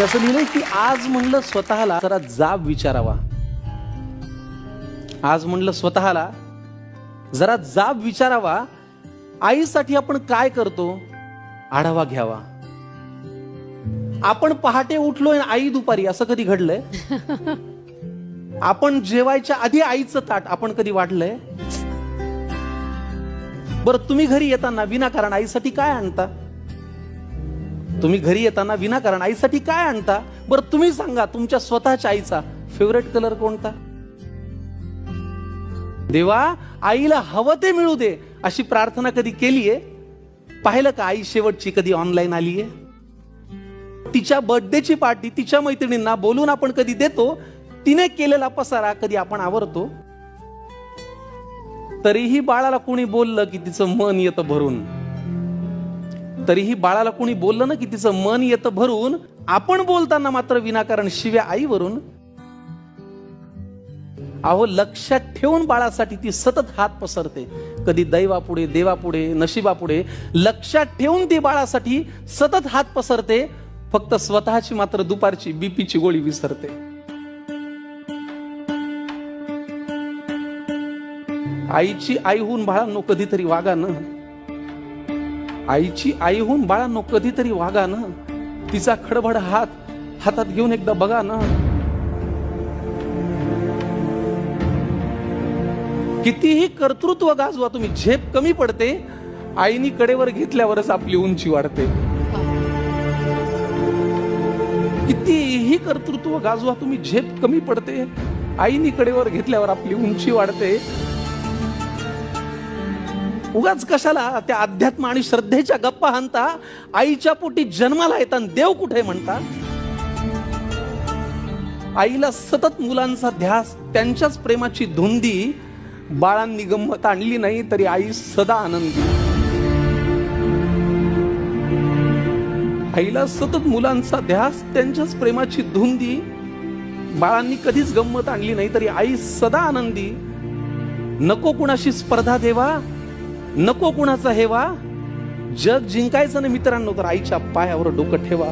असं लिहिलंय की आज म्हणलं स्वतःला जरा जाब विचारावा. आज म्हणलं स्वतःला जरा जाब विचारावा. आईसाठी आपण काय करतो आढावा घ्यावा. आपण पहाटे उठलोय आई दुपारी, असं कधी घडलंय? आपण जेवायच्या आधी आईचं ताट आपण कधी वाढलंय? बरं, तुम्ही घरी येताना विनाकारण आईसाठी काय आणता? तुम्ही घरी येताना विनाकारण आईसाठी काय आणता? बरं तुम्ही सांगा, तुमच्या स्वतःच्या आईचा फेवरेट कलर कोणता? देवा, आईला हवं ते मिळू दे अशी प्रार्थना कधी केलीये? पाहिलं का आई शेवटची कधी ऑनलाईन आलीये? तिच्या बर्थडेची पार्टी तिच्या मैत्रिणींना बोलून आपण कधी देतो? तिने केलेला पसारा कधी आपण आवरतो? तरीही बाळाला कोणी बोललं की तिचं मन येतं भरून. तरीही बाळाला कोणी बोललं ना की तिचं मन येतं भरून. आपण बोलताना मात्र विनाकारण शिव्या आईवरून. अहो, लक्षात ठेवून बाळासाठी ती सतत हात पसरते. कधी दैवापुढे, देवापुढे, नशिबापुढे लक्षात ठेवून ती बाळासाठी सतत हात पसरते. फक्त स्वतःची मात्र दुपारची बीपीची गोळी विसरते. आईची आई होऊन बाळांनो कधीतरी वागा ना. आईची आई होऊन बाळांनो कधीतरी वागा ना. तिचा खडबड हातात घेऊन एकदा बघा ना. कितीही कर्तृत्व गाजवा तुम्ही, झेप कमी पडते. आईनी कडेवर घेतल्यावरच आपली उंची वाढते. कितीही कर्तृत्व गाजवा तुम्ही, झेप कमी पडते. आईनी कडेवर घेतल्यावर आपली उंची वाढते. उगाच कशाला त्या अध्यात्म आणि श्रद्धेच्या गप्पा हाणता? आईच्या पोटी जन्माला येताना देव कुठे म्हणता? आईला सतत मुलांचा ध्यास, त्यांच्याच प्रेमाची धुंदी. बाळांनी गंमत आणली नाही तरी आई सदा आनंदी. आईला सतत मुलांचा ध्यास, त्यांच्याच प्रेमाची धुंदी. बाळांनी कधीच गंमत आणली नाही तरी आई सदा आनंदी. नको कुणाशी स्पर्धा देवा, नको कुणाचा हेवा. जग जिंकायचं ना मित्रांनो तर आईच्या पायावर डोकं ठेवा.